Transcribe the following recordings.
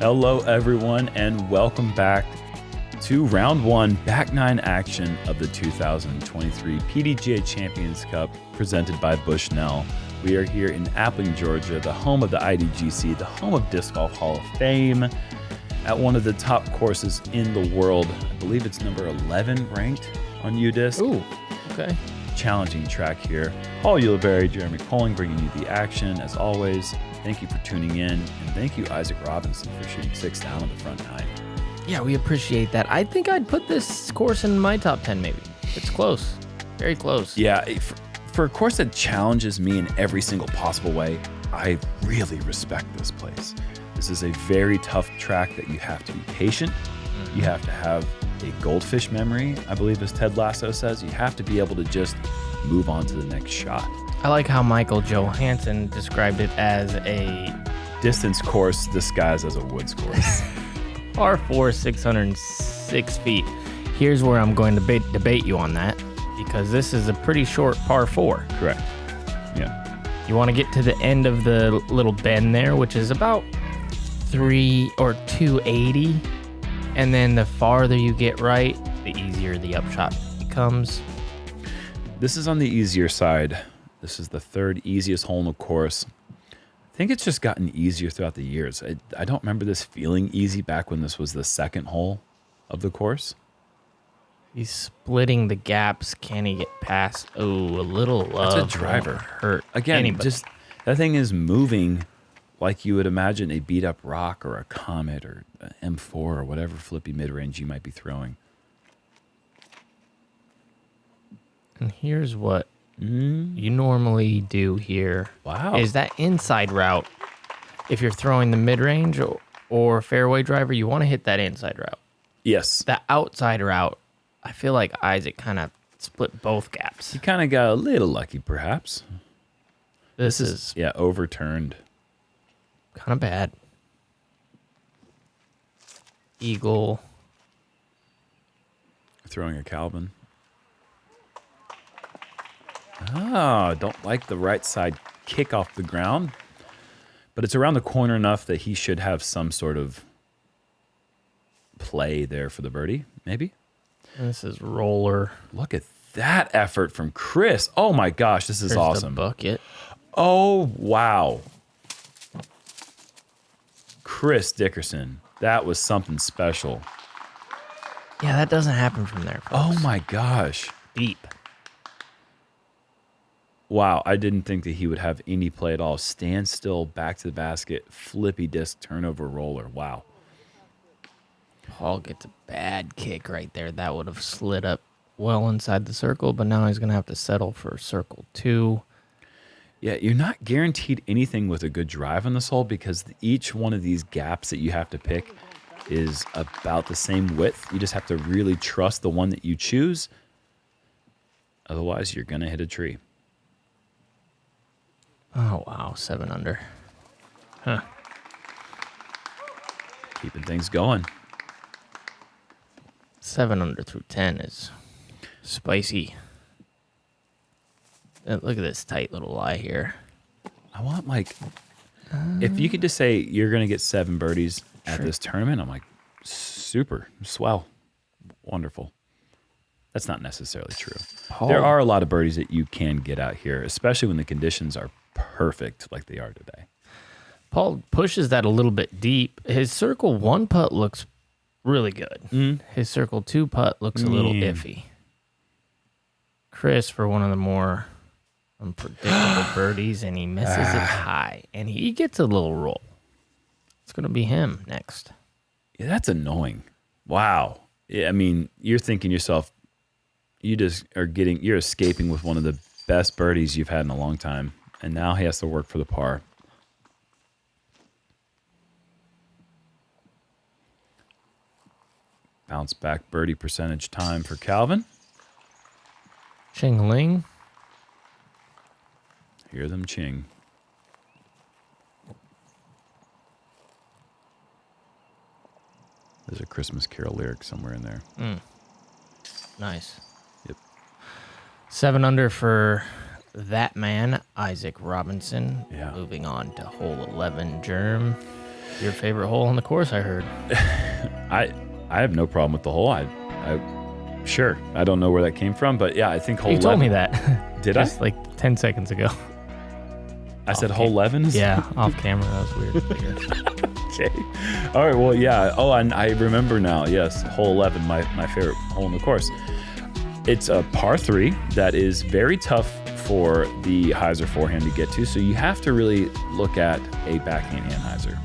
Hello, everyone, and welcome back to round one, back nine action of the 2023 PDGA Champions Cup presented by Bushnell. We are here in Appling, Georgia, the home of the IDGC, the home of Disc Golf Hall of Fame, at one of the top courses in the world. I believe it's number 11 ranked on UDISC. Ooh, okay. Challenging track here. Paul Ulibarri, Jeremy Koling bringing you the action as always. Thank you for tuning in, and thank you, Isaac Robinson, for shooting 6 down on the front 9. Yeah, we appreciate that. I think I'd put this course in my top 10 maybe. It's close. Very close. Yeah, for a course that challenges me in every single possible way, I really respect this place. This is a very tough track that you have to be patient. You have to have a goldfish memory, I believe, as Ted Lasso says. You have to be able to just move on to the next shot. I like how Michael Johansson described it as a Distance course disguised as a woods course. par 4, 606 feet. Here's where I'm going to debate you on that, because this is a pretty short par 4. Correct. Yeah. You want to get to the end of the little bend there, which is about 3 or 280. And then the farther you get right, the easier the upshot becomes. This is on the easier side. This is the third easiest hole in the course. I think it's just gotten easier throughout the years. I don't remember this feeling easy back when this was the second hole of the course. He's splitting the gaps. Can he get past? Oh, a little love. That's a driver. Hurt Again, anybody. just that thing is moving like you would imagine a beat up rock or a Comet or an M4 or whatever flippy mid-range you might be throwing. And here's what you normally do here. Wow. Is that inside route. If you're throwing the mid-range or fairway driver, you want to hit that inside route. Yes. The outside route, I feel like Isaac kind of split both gaps. He kind of got a little lucky, perhaps. This is Yeah, overturned. kind of bad. Eagle. Throwing a Calvin. Oh, don't like the right side kick off the ground. But it's around the corner enough that he should have some sort of play there for the birdie, maybe. This is roller. Look at that effort from Chris. Oh my gosh, this is There's awesome. the bucket. Oh, wow. Chris Dickerson. That was something special. Yeah, that doesn't happen from there, folks. Oh my gosh. Deep. Wow, I didn't think that he would have any play at all. Stand still, back to the basket, flippy disc, turnover roller. Wow. Paul gets a bad kick right there. That would have slid up well inside the circle, but now he's going to have to settle for circle 2. Yeah, you're not guaranteed anything with a good drive on this hole because each one of these gaps that you have to pick is about the same width. You just have to really trust the one that you choose. Otherwise, you're going to hit a tree. Oh, wow. 7 under. Huh. Keeping things going. 7 under through 10 is spicy. Look at this tight little lie here. I want, like, if you could just say you're going to get 7 birdies at this tournament, I'm like, super, swell, wonderful. That's not necessarily true. Paul. There are a lot of birdies that you can get out here, especially when the conditions are perfect like they are today. Paul pushes that a little bit deep. His circle 1 putt looks really good. His circle 2 putt looks a little iffy. Chris for one of the more unpredictable birdies, and he misses it high, and he gets a little roll. It's going to be him next. Yeah, that's annoying. Wow. Yeah, I mean, you're thinking yourself, you're escaping with one of the best birdies you've had in a long time, and now he has to work for the par. Bounce back birdie percentage time for Calvin. Ching-ling. Hear them ching. There's a Christmas Carol lyric somewhere in there. Nice. Yep. 7 under for that man, Isaac Robinson. Yeah. Moving on to hole 11, Jerm. Your favorite hole on the course, I heard. I have no problem with the hole. Sure. I don't know where that came from, but yeah, I think hole 11. You told me that. Did Just I? like 10 seconds ago. I said hole 11 is? Yeah, off camera. That was weird. Okay. All right. Well, yeah. Oh, and I remember now. Yes. Hole 11, my favorite hole in the course. It's a par 3 that is very tough for the hyzer forehand to get to. So you have to really look at a backhand hand hyzer.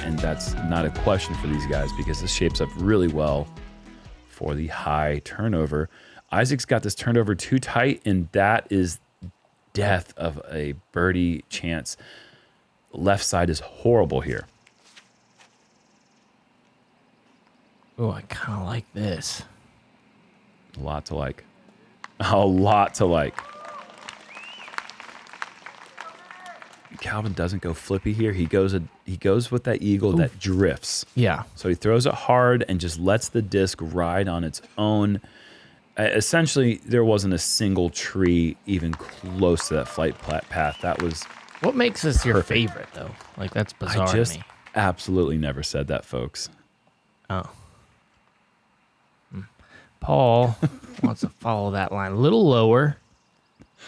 And that's not a question for these guys because this shapes up really well for the high turnover. Isaac's got this turned over too tight, and that is death of a birdie chance. Left side is horrible here. Oh, I kind of like this. A lot to like. A lot to like. Calvin doesn't go flippy here. He goes with that eagle that drifts. Yeah. So he throws it hard and just lets the disc ride on its own. Essentially, there wasn't a single tree even close to that flight path. That was What makes this your favorite, though? Like, that's bizarre I just to me. absolutely never said that, folks. Oh. Paul wants to follow that line a little lower.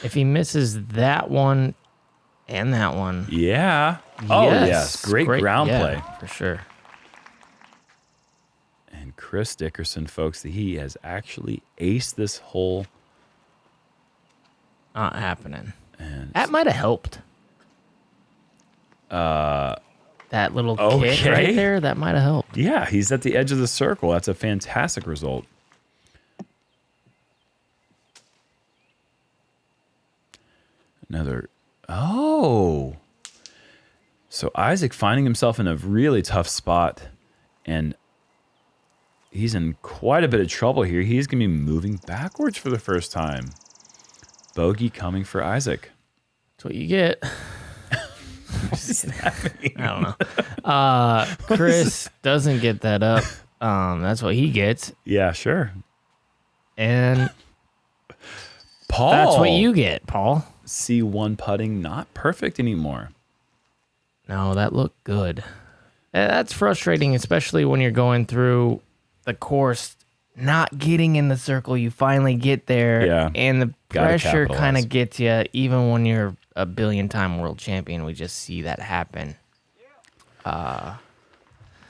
If he misses that one and that one. Yeah. Oh, yes. Great ground play. For sure. And Chris Dickerson, folks, he has actually aced this hole. Not happening. And That might have helped. That little kick right there, that might have helped. Yeah, he's at the edge of the circle. That's a fantastic result. Another. Oh. So Isaac finding himself in a really tough spot, and he's in quite a bit of trouble here. He's going to be moving backwards for the first time. Bogey coming for Isaac. That's what you get. What does that mean? I don't know. Chris doesn't get that up. That's what he gets. Yeah, sure. And Paul. that's what you get, Paul. C1 putting not perfect anymore. No, that looked good. That's frustrating, especially when you're going through the course, not getting in the circle. You finally get there, Yeah. and the Gotta pressure capitalize. kind of gets you, even when you're a billion-time world champion. We just see that happen.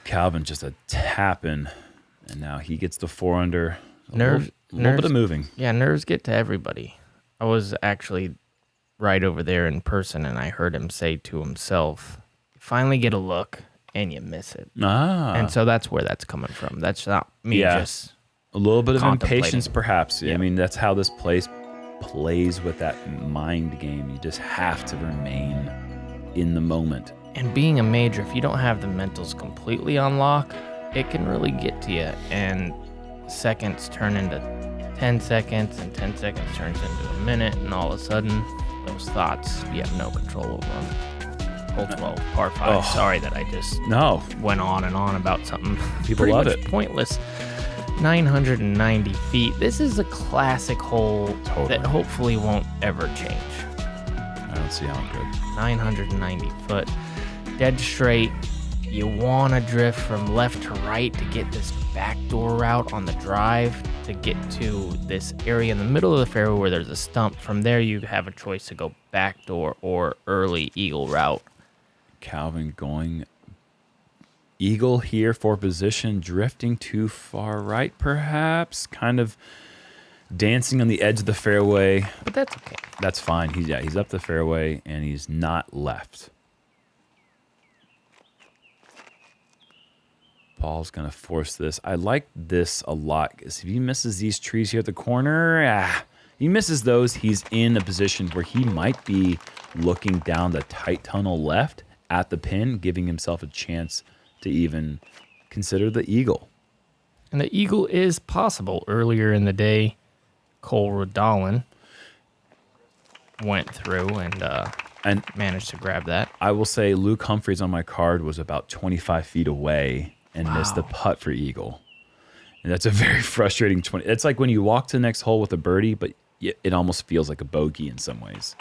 Calvin just a tapping, and now he gets the 4 under. A Nerves, little bit of moving. Yeah, nerves get to everybody. I was actually right over there in person, and I heard him say to himself, "You finally get a look, and you miss it." Ah. And so that's where that's coming from. That's not me just a little bit of contemplating. impatience, perhaps. Yeah. I mean, that's how this place plays with that mind game. You just have to remain in the moment. And being a major, if you don't have the mentals completely on lock, it can really get to you. And seconds turn into 10 seconds, and 10 seconds turns into a minute, and all of a sudden, those thoughts, you have no control over them. Hole 12, par 5. Oh. Sorry that I just No, went on and on about something People pretty love much it. pointless. 990 feet. This is a classic hole Totally. that hopefully won't ever change. I don't see how it could. 990 foot, dead straight. You want to drift from left to right to get this backdoor route on the drive to get to this area in the middle of the fairway where there's a stump. From there, you have a choice to go backdoor or early eagle route. Calvin going eagle here for position, drifting too far right, perhaps. Kind of dancing on the edge of the fairway. But that's okay. That's fine. He's up the fairway, and he's not left. Paul's going to force this. I like this a lot because if he misses these trees here at the corner, he misses those, he's in a position where he might be looking down the tight tunnel left at the pin, giving himself a chance to even consider the eagle. And the eagle is possible. Earlier in the day, Cole Rodolin went through and managed to grab that. I will say Luke Humphreys on my card was about 25 feet away and missed the putt for eagle. And that's a very frustrating 20. It's like when you walk to the next hole with a birdie, but it almost feels like a bogey in some ways.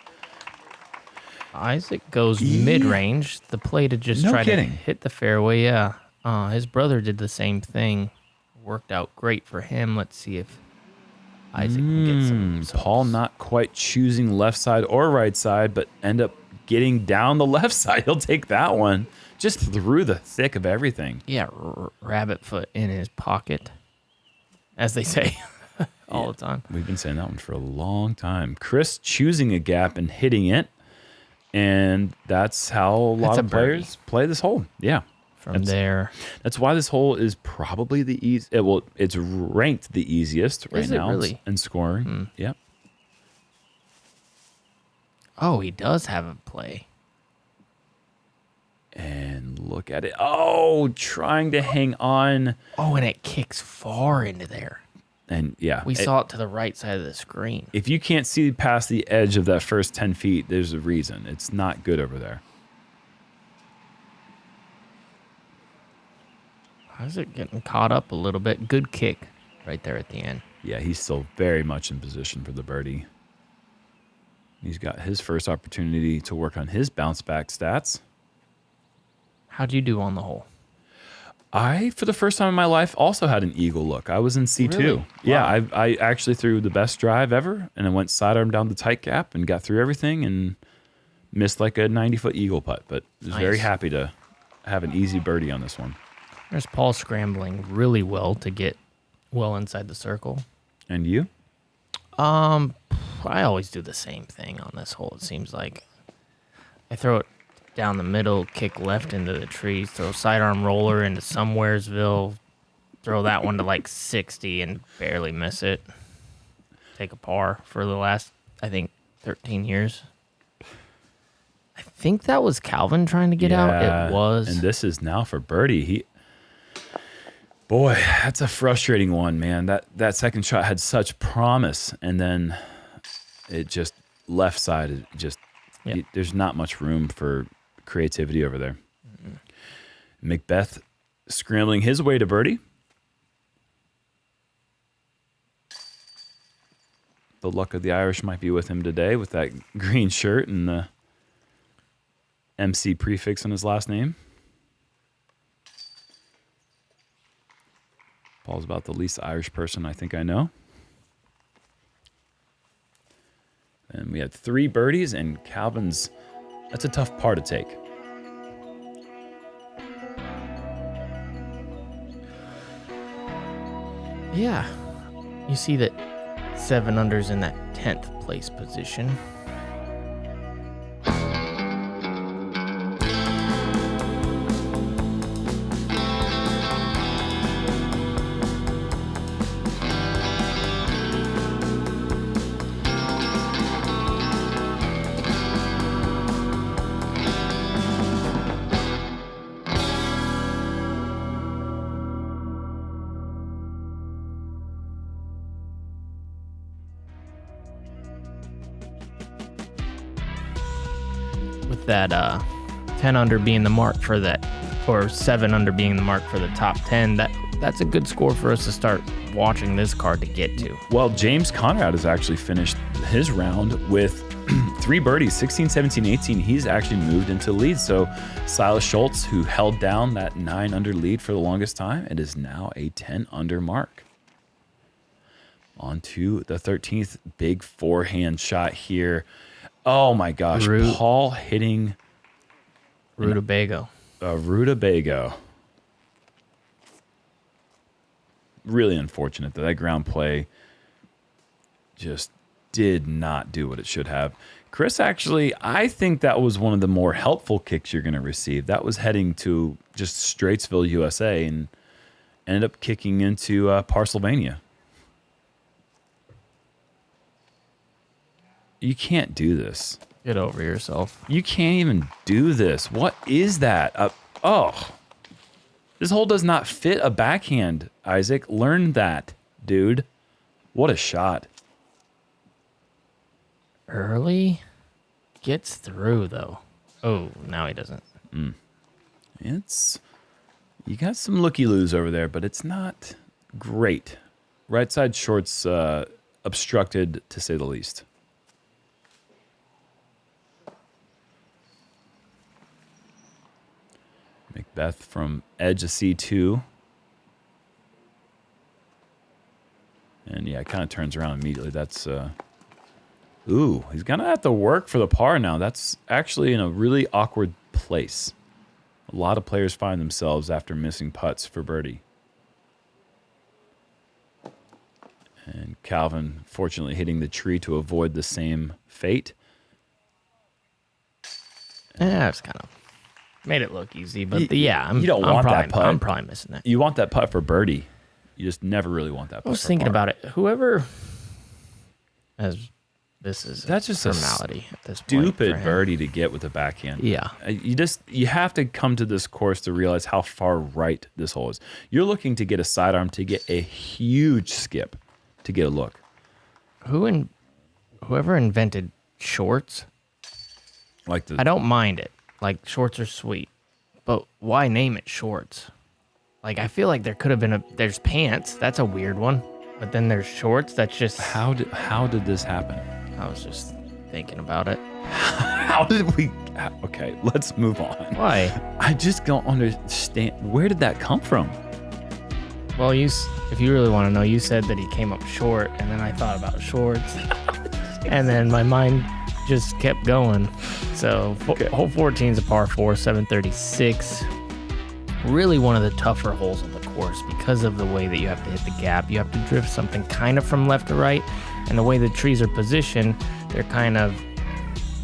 Isaac goes Yeah. mid-range. The play to just No try kidding. to hit the fairway. Yeah. His brother did the same thing. Worked out great for him. Let's see if Isaac can get some results. Paul not quite choosing left side or right side, but end up getting down the left side. He'll take that one just through the thick of everything. Yeah, rabbit foot in his pocket, as they say all the time. We've been saying that one for a long time. Chris choosing a gap and hitting it, and that's how a lot of players play this hole. Yeah. From there. That's why this hole is probably the easy. Well, it's ranked the easiest right now really? in scoring. Yep. Oh, he does have a play. And look at it. Oh, trying to hang on. Oh, and it kicks far into there. And yeah. We saw it to the right side of the screen. If you can't see past the edge of that first 10 feet, there's a reason. It's not good over there. How's it getting caught up a little bit? Good kick right there at the end. Yeah, he's still very much in position for the birdie. He's got his first opportunity to work on his bounce back stats. How'd you do on the hole? I, for the first time in my life, also had an eagle look. I was in C2. Really? Wow. Yeah, I actually threw the best drive ever, and I went sidearm down the tight gap and got through everything and missed like a 90-foot eagle putt. But I was very happy to have an easy birdie on this one. There's Paul scrambling really well to get well inside the circle. And you? I always do the same thing on this hole, it seems like. I throw it down the middle, kick left into the trees, throw sidearm roller into Somewheresville, throw that one to like 60 and barely miss it. Take a par for the last, I think, 13 years. I think that was Calvin trying to get out. It was. And this is now for birdie. Boy, that's a frustrating one, man. That second shot had such promise, and then it just left side. It just there's not much room for creativity over there. McBeth scrambling his way to birdie. The luck of the Irish might be with him today with that green shirt and the MC prefix on his last name. Paul's about the least Irish person I think I know. And we had 3 birdies, and Calvin's, that's a tough par to take. Yeah. You see that 7 under's in that 10th place position. With that 10 under being the mark for that, or 7 under being the mark for the top 10, that's a good score for us to start watching this card to get to. Well, James Conrad has actually finished his round with 3 birdies, 16, 17, 18. He's actually moved into lead. So Silas Schultz, who held down that 9 under lead for the longest time, it is now a 10 under mark. On to the 13th big forehand shot here. Oh my gosh, Paul hitting Rutabago. Rutabago. Really unfortunate that ground play just did not do what it should have. Chris, actually, I think that was one of the more helpful kicks you're going to receive. That was heading to just Straitsville, USA, and ended up kicking into Pennsylvania. You can't do this. Get over yourself. You can't even do this. What is that? This hole does not fit a backhand, Isaac. Learn that, dude. What a shot. Early gets through, though. Oh, now he doesn't. You got some looky-loos over there, but it's not great. Right side short's obstructed, to say the least. McBeth from edge of C2. And yeah, it kind of turns around immediately. That's, ooh, he's going to have to work for the par now. That's actually in a really awkward place. A lot of players find themselves after missing putts for birdie. And Calvin, fortunately, hitting the tree to avoid the same fate. Yeah, it's kind of made it look easy, but you don't want that putt. I'm probably missing that. You want that putt for birdie. You just never really want that putt. I was thinking about it. Whoever, this is that's just formality at this point. Stupid birdie to get with a backhand. Yeah, you have to come to this course to realize how far right this hole is. You're looking to get a sidearm to get a huge skip to get a look. Whoever invented shorts, I don't mind it. Like, shorts are sweet, but why name it shorts? Like, I feel like there could have been there's pants. That's a weird one. But then there's shorts. That's just... How did this happen? I was just thinking about it. How did we... Okay, let's move on. Why? I just don't understand. Where did that come from? Well, if you really want to know, you said that he came up short, and then I thought about shorts. And then my mind just kept going. So, hole 14 is a par 4, 736. Really one of the tougher holes on the course because of the way that you have to hit the gap. You have to drift something kind of from left to right, and the way the trees are positioned, they're kind of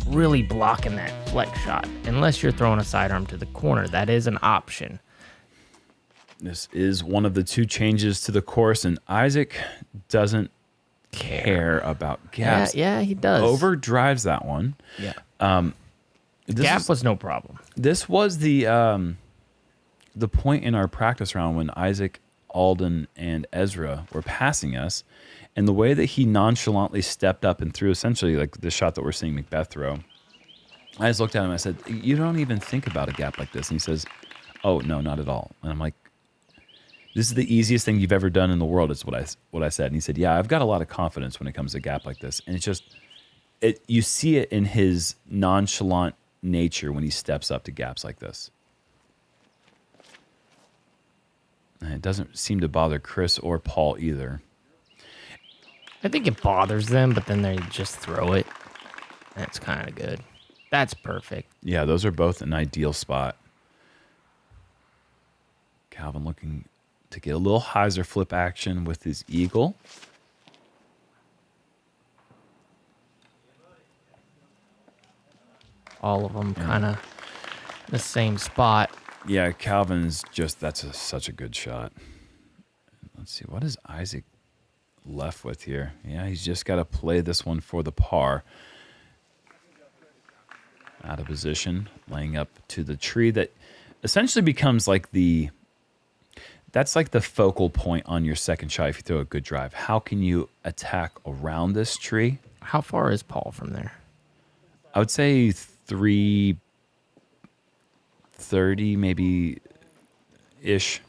really blocking that flex shot. Unless you're throwing a sidearm to the corner, that is an option. This is one of the two changes to the course, and Isaac doesn't care about gaps. Yeah, he does. Overdrives that one. Yeah. Gap was no problem. This was the point in our practice round when Isaac, Alden, and Ezra were passing us, and the way that he nonchalantly stepped up and threw essentially like the shot that we're seeing McBeth throw. I just looked at him and I said, "You don't even think about a gap like this." And he says, "Oh, no, not at all." And I'm like, "This is the easiest thing you've ever done in the world," is what I said. And he said, "Yeah, I've got a lot of confidence when it comes to a gap like this." And it's just, you see it in his nonchalant nature when he steps up to gaps like this. And it doesn't seem to bother Chris or Paul either. I think it bothers them, but then they just throw it. That's kind of good. That's perfect. Yeah, those are both an ideal spot. Calvin looking to get a little hyzer flip action with his eagle. All of them kind of the same spot. Yeah, Calvin's just, such a good shot. Let's see, what is Isaac left with here? Yeah, he's just got to play this one for the par. Out of position, laying up to the tree that essentially becomes like that's like the focal point on your second shot if you throw a good drive. How can you attack around this tree? How far is Paul from there? I would say 330 maybe ish.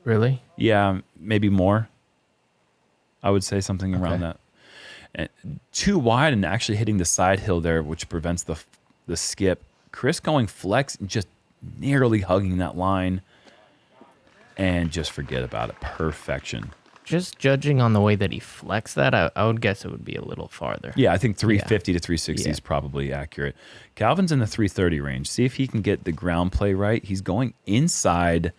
Really? Yeah, maybe more. I would say something around that. And too wide and actually hitting the side hill there, which prevents the skip. Chris going flex and just nearly hugging that line, and just forget about it. Perfection. Just judging on the way that he flexed that, I would guess it would be a little farther. Yeah, I think 350 to 360 is probably accurate. Calvin's in the 330 range. See if he can get the ground play right. He's going inside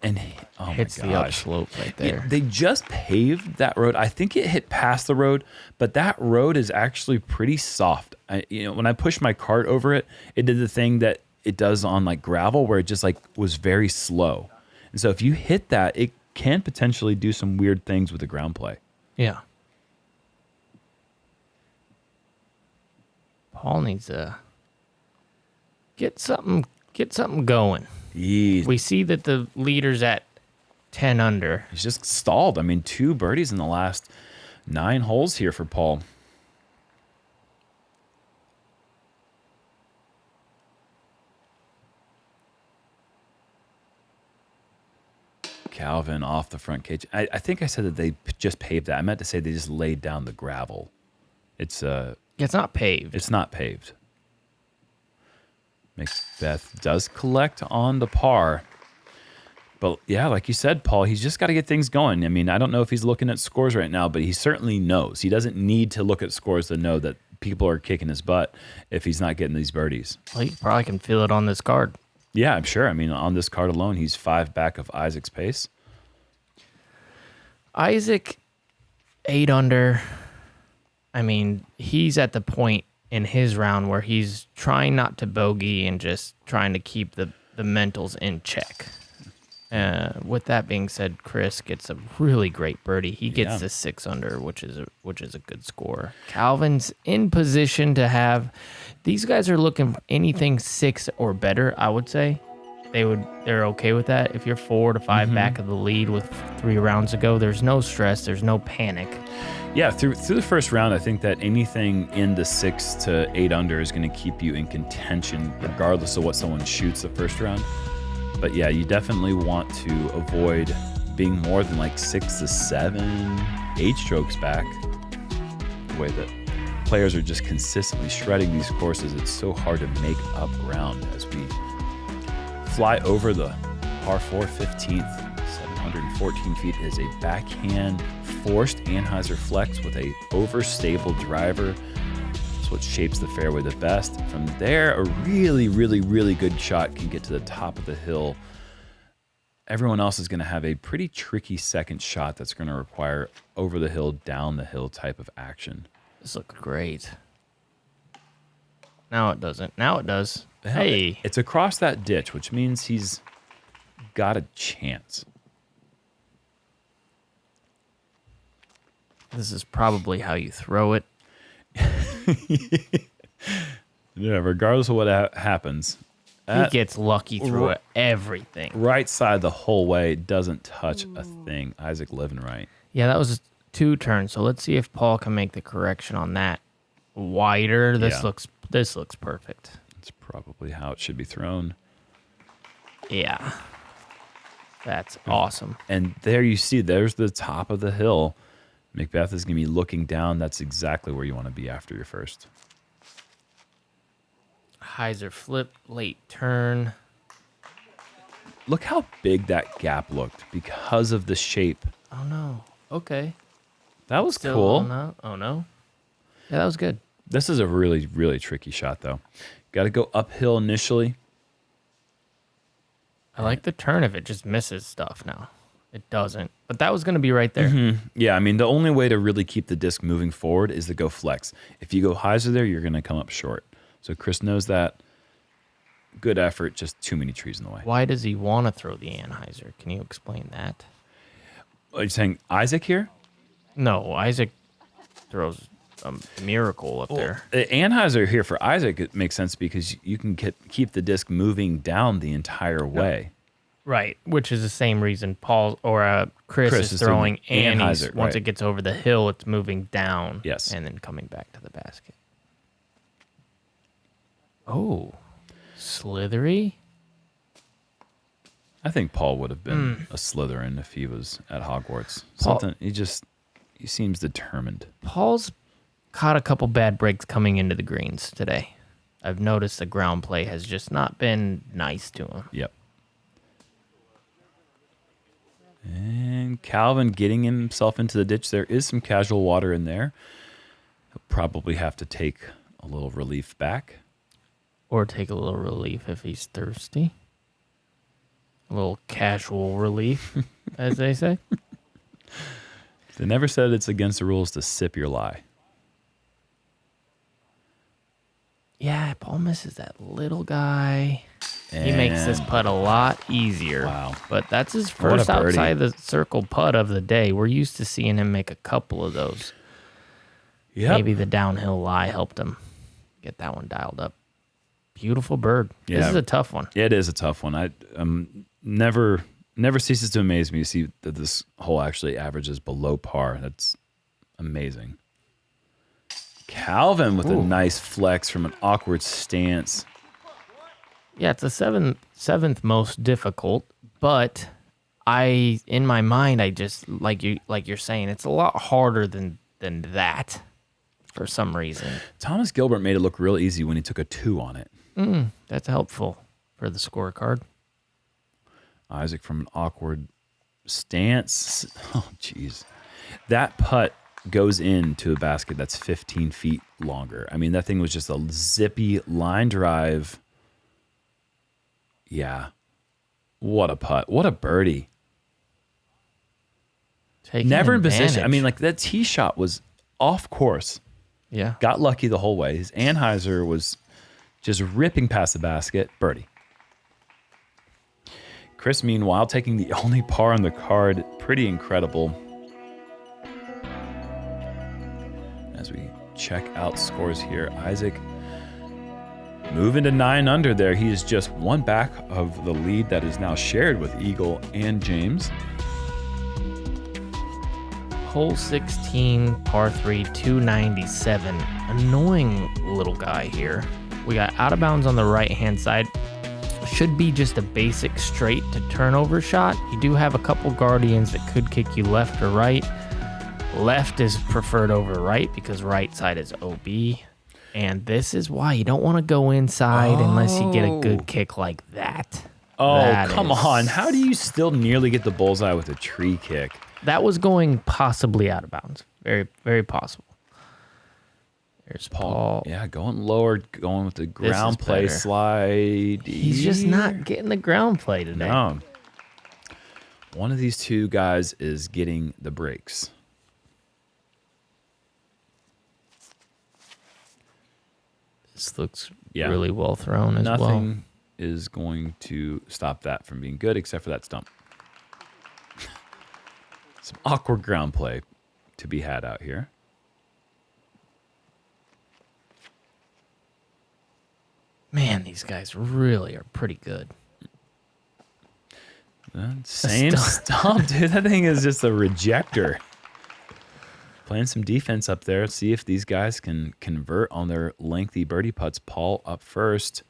and hits the upslope right there. Yeah, they just paved that road. I think it hit past the road, but that road is actually pretty soft. When I pushed my cart over it, it did the thing that it does on like gravel where it just like was very slow. And so if you hit that, it can potentially do some weird things with the ground play. Yeah. Paul needs to get something going. We see that the leader's at 10 under. He's just stalled. I mean, 2 birdies in the last 9 holes here for Paul. Calvin off the front cage. I think I said that they just paved that. I meant to say they just laid down the gravel. It's not paved. It's not paved. McBeth does collect on the par. But yeah, like you said, Paul, he's just got to get things going. I mean, I don't know if he's looking at scores right now, but he certainly knows. He doesn't need to look at scores to know that people are kicking his butt if he's not getting these birdies. Well, you probably can feel it on this card. Yeah, I'm sure. I mean, on this card alone, he's 5 back of Isaac's pace. Isaac, 8 under. I mean, he's at the point in his round where he's trying not to bogey and just trying to keep the mentals in check. With that being said, Chris gets a really great birdie. He gets the 6 under, which is a good score. Calvin's in position to have. These guys are looking for anything 6 or better. I would say they're okay with that. If you're 4 to 5 back of the lead with 3 rounds to go, there's no stress. There's no panic. Yeah, through the first round, I think that anything in the 6 to 8 under is going to keep you in contention, regardless of what someone shoots the first round. But yeah, you definitely want to avoid being more than like 6 to 7, 8 strokes back. The way that players are just consistently shredding these courses, it's so hard to make up ground as we fly over the par 4 15th. 714 feet is a backhand forced Anheuser flex with a overstable driver. That's what shapes the fairway the best. From there, a really, really, really good shot can get to the top of the hill. Everyone else is going to have a pretty tricky second shot that's going to require over the hill, down the hill type of action. This looks great. Now it doesn't. Now it does. Well, Hey. It's across that ditch, which means he's got a chance. This is probably how you throw it. Yeah, regardless of what happens. He gets lucky through everything. Right side the whole way, doesn't touch a thing. Isaac living right. Yeah, that was 2 turns. So let's see if Paul can make the correction on that. Wider. This looks perfect. That's probably how it should be thrown. Yeah. That's awesome. And there you see, there's the top of the hill. McBeth is going to be looking down. That's exactly where you want to be after your first. Heiser flip, late turn. Look how big that gap looked because of the shape. Oh, no. Okay. That was Still, cool. Oh, no. Yeah, that was good. This is a really, really tricky shot, though. Got to go uphill initially. I like the turn if it just misses stuff now. It doesn't. But that was going to be right there. Mm-hmm. Yeah, I mean, the only way to really keep the disc moving forward is to go flex. If you go Heiser there, you're going to come up short. So Chris knows that. Good effort, just too many trees in the way. Why does he want to throw the Anheuser? Can you explain that? Are you saying Isaac here? No, Isaac throws a miracle up there. Anheuser here for Isaac, it makes sense because you can keep the disc moving down the entire way. Right, which is the same reason Paul or Chris is throwing Annie's. Anheuser, Once right. it gets over the hill, it's moving down. Yes. And then coming back to the basket. Oh, slithery? I think Paul would have been a Slytherin if he was at Hogwarts. Paul- He seems determined. Paul's caught a couple bad breaks coming into the greens today. I've noticed the ground play has just not been nice to him. Yep. And Calvin getting himself into the ditch. There is some casual water in there. He'll probably have to take a little relief back. Or take a little relief if he's thirsty. A little casual relief, as they say. They never said it's against the rules to sip your lie. Yeah, Paul misses that little guy. He makes this putt a lot easier. Wow. But that's his What a first birdie. outside the circle putt of the day. We're used to seeing him make a couple of those. Yep. Maybe the downhill lie helped him get that one dialed up. Beautiful bird. Yeah. This is a tough one. It is a tough one. I never ceases to amaze me to see that this hole actually averages below par. That's amazing. Calvin with a nice flex from an awkward stance. Yeah, it's the seventh most difficult, but in my mind, I just like you're saying, it's a lot harder than that for some reason. Thomas Gilbert made it look real easy when he took a 2 on it. That's helpful for the scorecard. Isaac from an awkward stance. Oh, jeez. That putt goes into a basket that's 15 feet longer. I mean, that thing was just a zippy line drive. Yeah. What a putt. What a birdie. Never in position. I mean, like, that tee shot was off course. Yeah. Got lucky the whole way. His Anheuser was just ripping past the basket. Birdie. Chris, meanwhile, taking the only par on the card. Pretty incredible. As we check out scores here, Isaac moving to 9 under there. He is just one back of the lead that is now shared with Eagle and James. Hole 16, par 3, 297. Annoying little guy here. We got out of bounds on the right-hand side. Should be just a basic straight to turnover shot. You do have a couple guardians that could kick you left or right. Left is preferred over right because right side is OB. And this is why you don't want to go inside unless you get a good kick like that. Oh, come on. How do you still nearly get the bullseye with a tree kick? That was going possibly out of bounds. Very, very possible. There's Paul. Yeah, going lower, going with the ground play slide. He's just not getting the ground play today. No. One of these two guys is getting the breaks. This looks really well thrown as well. Nothing is going to stop that from being good except for that stump. Some awkward ground play to be had out here. Man, these guys really are pretty good. Same stump, dude. That thing is just a rejector. Playing some defense up there. See if these guys can convert on their lengthy birdie putts. Paul up first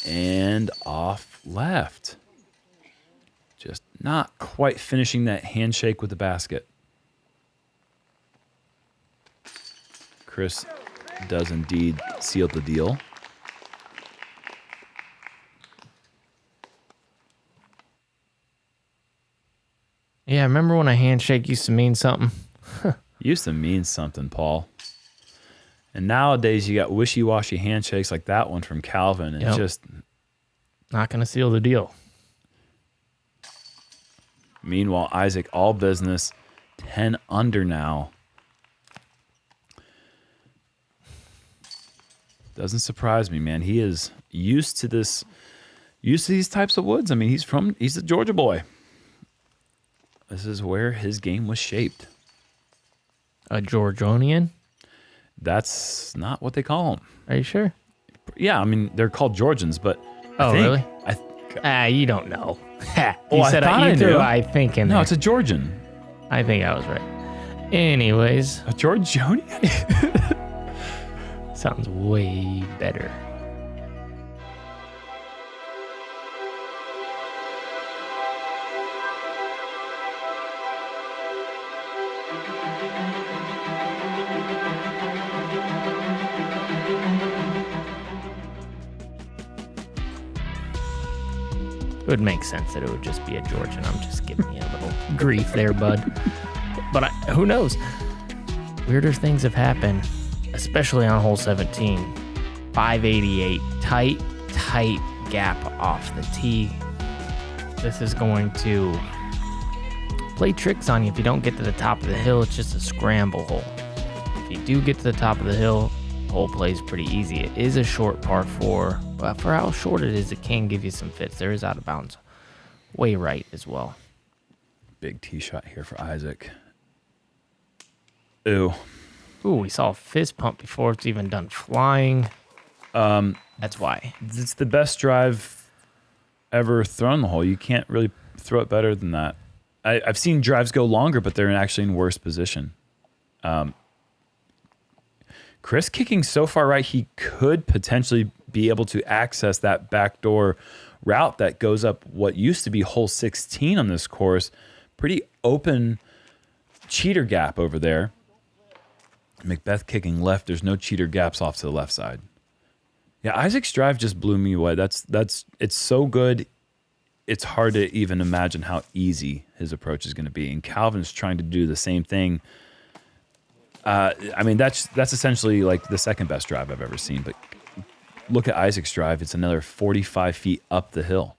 and off left. Just not quite finishing that handshake with the basket. Chris does indeed seal the deal. Yeah, remember when a handshake used to mean something? Used to mean something, Paul. And nowadays you got wishy-washy handshakes like that one from Calvin. And just not going to seal the deal. Meanwhile, Isaac, all business, 10 under now. Doesn't surprise me, man. He is used to this, used to these types of woods. I mean, he's a Georgia boy. This is where his game was shaped. A Georgian? That's not what they call them. Are you sure? Yeah, I mean, they're called Georgians, but really? You don't know. You said I knew. I think in No, there. it's a Georgian. I think I was right. Anyways. A Georgian? Sounds way better. It would make sense that it would just be a Georgian. I'm just giving you a little grief there, bud. But who knows? Weirder things have happened, especially on hole 17. 588, tight gap off the tee. This is going to play tricks on you if you don't get to the top of the hill. It's just a scramble hole. If you do get to the top of the hill, hole plays pretty easy. It is a short par 4, but for how short it is, it can give you some fits. There is out of bounds. Way right as well. Big tee shot here for Isaac. Ooh, we saw a fist pump before it's even done flying. That's why. It's the best drive ever thrown in the hole. You can't really throw it better than that. I've seen drives go longer, but they're actually in worse position. Chris kicking so far right, he could potentially be able to access that backdoor route that goes up what used to be hole 16 on this course. Pretty open cheater gap over there. McBeth kicking left. There's no cheater gaps off to the left side. Yeah, Isaac's drive just blew me away. It's so good. It's hard to even imagine how easy his approach is going to be. And Calvin's trying to do the same thing. I mean, that's essentially like the second best drive I've ever seen. But look at Isaac's drive. It's another 45 feet up the hill.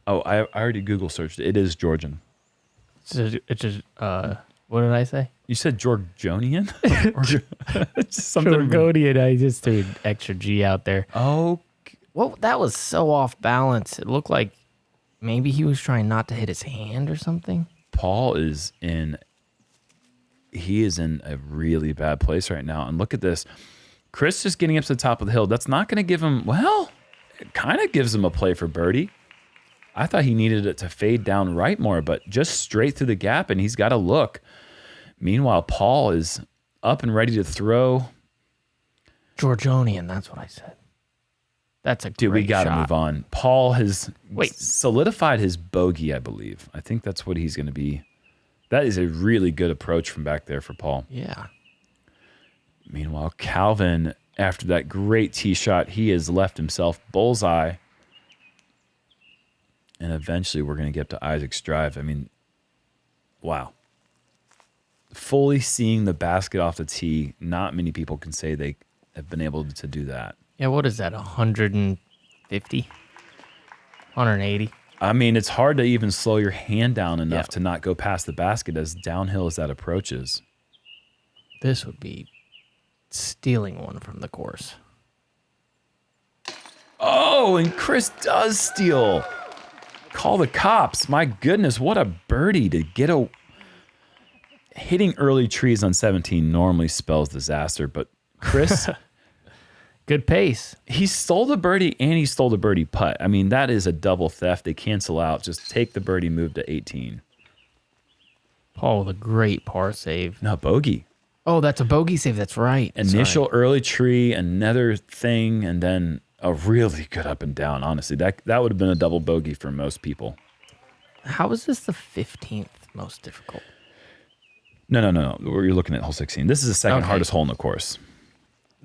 Oh, I already Google searched it. It is Georgian. It's just what did I say? You said Georgian? Something. Georgodian. I just threw an extra G out there. Oh, well, that was so off balance. It looked like maybe he was trying not to hit his hand or something. Paul is in a really bad place right now. And look at this. Chris just getting up to the top of the hill. That's not going to give him, well, it kind of gives him a play for birdie. I thought he needed it to fade down right more, but just straight through the gap, and he's got a look. Meanwhile, Paul is up and ready to throw. Georgian, that's what I said. That's a great Dude, we got to shot. move on. Paul has solidified his bogey, I believe. I think that's what he's going to be. That is a really good approach from back there for Paul. Yeah. Meanwhile, Calvin, after that great tee shot, he has left himself bullseye. And eventually we're going to get to Isaac's drive. I mean, wow. Fully seeing the basket off the tee, not many people can say they have been able to do that. Yeah, what is that, 150? 180? I mean, it's hard to even slow your hand down enough to not go past the basket as downhill as that approaches. This would be stealing one from the course. Oh, and Chris does steal. Call the cops. My goodness, what a birdie to get a... Hitting early trees on 17 normally spells disaster, but Chris... Good pace. He stole the birdie and he stole the birdie putt. I mean, that is a double theft. They cancel out. Just take the birdie, move to 18. Paul with a great par save. No, bogey. Oh, that's a bogey save. That's right. Initial early tree, another thing, and then a really good up and down. Honestly, that would have been a double bogey for most people. How is this the 15th most difficult? No. You're looking at hole 16. This is the second hardest hole in the course.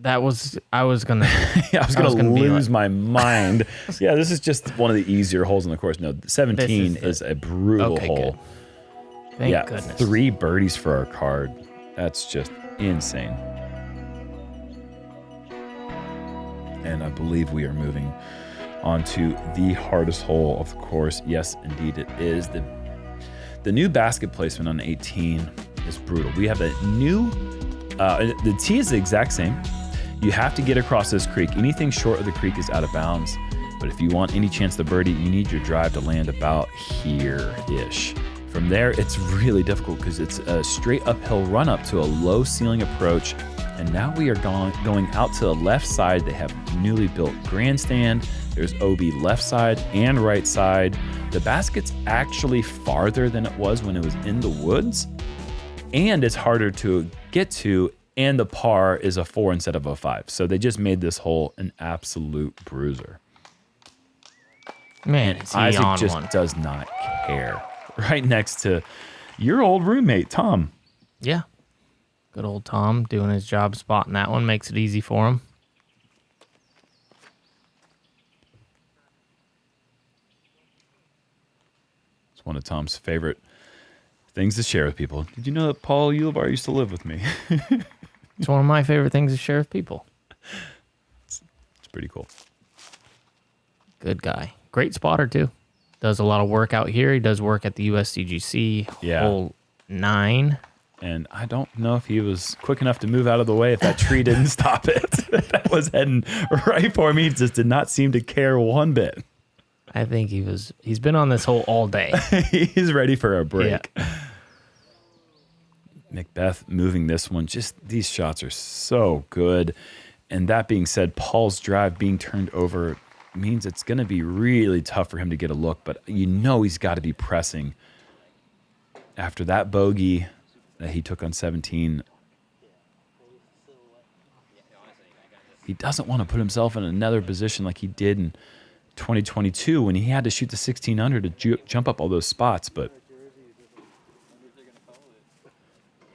I was gonna I was gonna lose my mind. Yeah, this is just one of the easier holes in the course. No, 17 is a brutal hole. Good. Thank goodness. 3 birdies for our card. That's just insane. And I believe we are moving on to the hardest hole of the course. Yes, indeed it is. The new basket placement on 18 is brutal. We have a new, the tee is the exact same. You have to get across this creek. Anything short of the creek is out of bounds. But if you want any chance to birdie, you need your drive to land about here-ish. From there, it's really difficult because it's a straight uphill run up to a low ceiling approach. And now we are going out to the left side. They have newly built grandstand. There's OB left side and right side. The basket's actually farther than it was when it was in the woods. And it's harder to get to. And the par is a 4 instead of a 5. So they just made this hole an absolute bruiser. Man, is he Isaac on just one. does not care. Right next to your old roommate, Tom. Yeah. Good old Tom doing his job spotting that one. Makes it easy for him. It's one of Tom's favorite things to share with people. Did you know that Paul Ulibarri used to live with me? It's one of my favorite things to share with people. It's pretty cool. Good guy. Great spotter, too. Does a lot of work out here. He does work at the USCGC. Hole 9. And I don't know if he was quick enough to move out of the way if that tree didn't stop it. That was heading right for me. He just did not seem to care one bit. I think he's been on this hole all day. He's ready for a break. Yeah. McBeth moving this one. Just these shots are so good. And that being said, Paul's drive being turned over means it's going to be really tough for him to get a look. But you know he's got to be pressing. After that bogey that he took on 17, he doesn't want to put himself in another position like he did in 2022 when he had to shoot the 16 under to jump up all those spots. But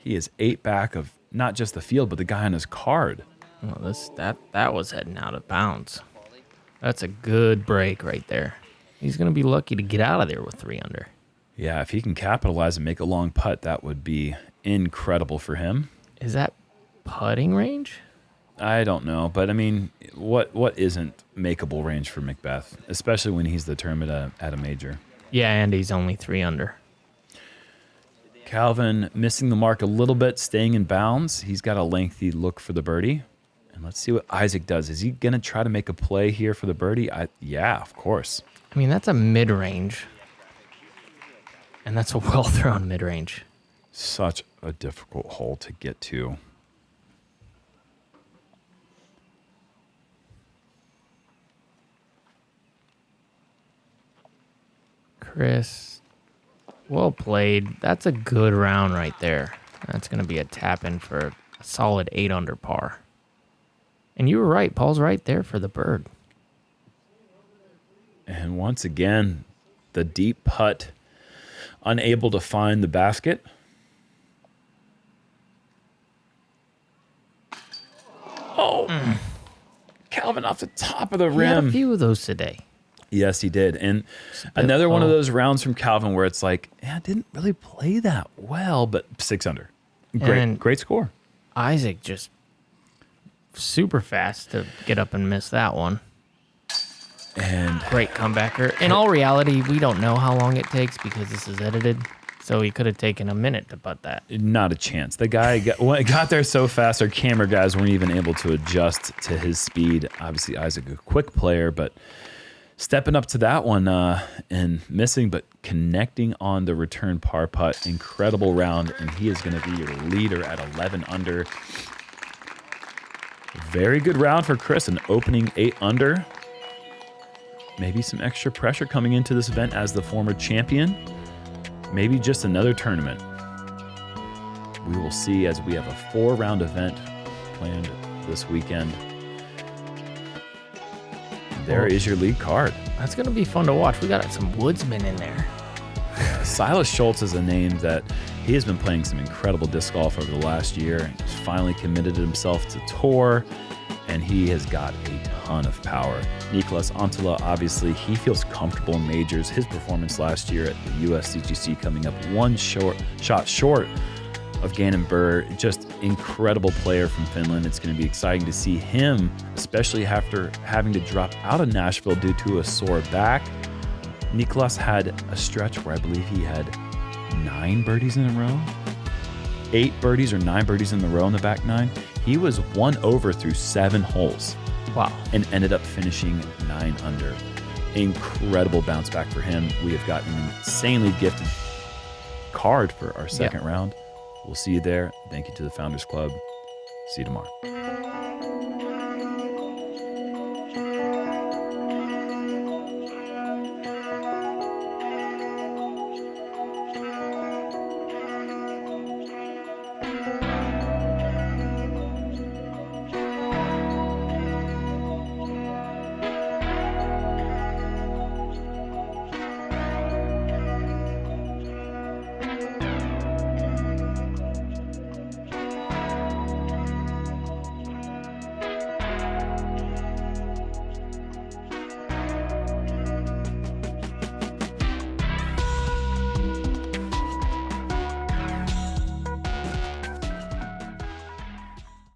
He is 8 back of not just the field, but the guy on his card. Well, that was heading out of bounds. That's a good break right there. He's going to be lucky to get out of there with 3 under. Yeah, if he can capitalize and make a long putt, that would be incredible for him. Is that putting range? I don't know, but I mean, what isn't makeable range for McBeth, especially when he's determined at a major? Yeah, and he's only 3 under. Calvin missing the mark a little bit, staying in bounds. He's got a lengthy look for the birdie. And let's see what Isaac does. Is he going to try to make a play here for the birdie? Yeah, of course. I mean, that's a mid-range. And that's a well-thrown mid-range. Such a difficult hole to get to. Chris, well played. That's a good round right there. That's going to be a tap-in for a solid 8 under par. And you were right. Paul's right there for the bird. And once again, the deep putt, unable to find the basket. Oh, Calvin off the top of the rim. He had a few of those today. Yes, he did. And another one of those rounds from Calvin where it's like, yeah, I didn't really play that well, but 6 under. Great score. Isaac just super fast to get up and miss that one. And great comebacker. In all reality, we don't know how long it takes because this is edited. So he could have taken a minute to putt that. Not a chance. The guy got there so fast, our camera guys weren't even able to adjust to his speed. Obviously, Isaac, a quick player, but stepping up to that one and missing, but connecting on the return par putt. Incredible round, and he is going to be your leader at 11 under. Very good round for Chris, an opening 8 under. Maybe some extra pressure coming into this event as the former champion. Maybe just another tournament. We will see as we have a 4-round event planned this weekend. There is your lead card. That's going to be fun to watch. We got some woodsmen in there. Silas Schultz is a name that he has been playing some incredible disc golf over the last year. He's finally committed himself to tour, and he has got a ton of power. Nicolas Antila, obviously, he feels comfortable in majors. His performance last year at the USDGC coming up one shot short of Gannon Burr. Just incredible player from Finland. It's going to be exciting to see him, especially after having to drop out of Nashville due to a sore back. Nicolas had a stretch where I believe he had 9 birdies in a row. 8 birdies or 9 birdies in a row in the back 9. He was 1 over through 7 holes. Wow. And ended up finishing 9 under. Incredible bounce back for him. We have got an insanely gifted card for our second round. We'll see you there. Thank you to the Founders Club. See you tomorrow.